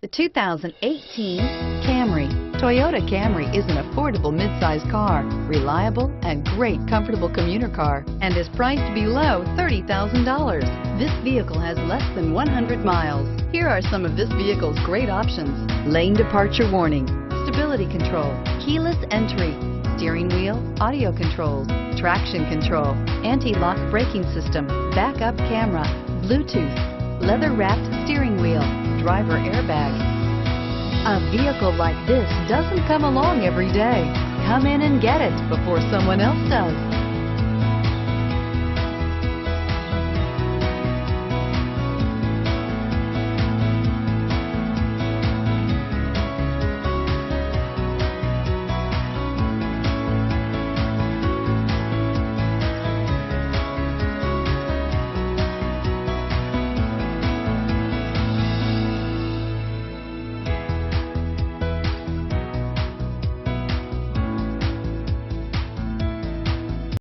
The 2018 Camry. Toyota Camry is an affordable midsize car, reliable and great comfortable commuter car, and is priced below $30,000. This vehicle has less than 100 miles. Here are some of this vehicle's great options: lane departure warning, stability control, keyless entry, steering wheel audio controls, traction control, anti-lock braking system, backup camera, Bluetooth, leather-wrapped steering wheel, driver airbag. A vehicle like this doesn't come along every day. Come in and get it before someone else does.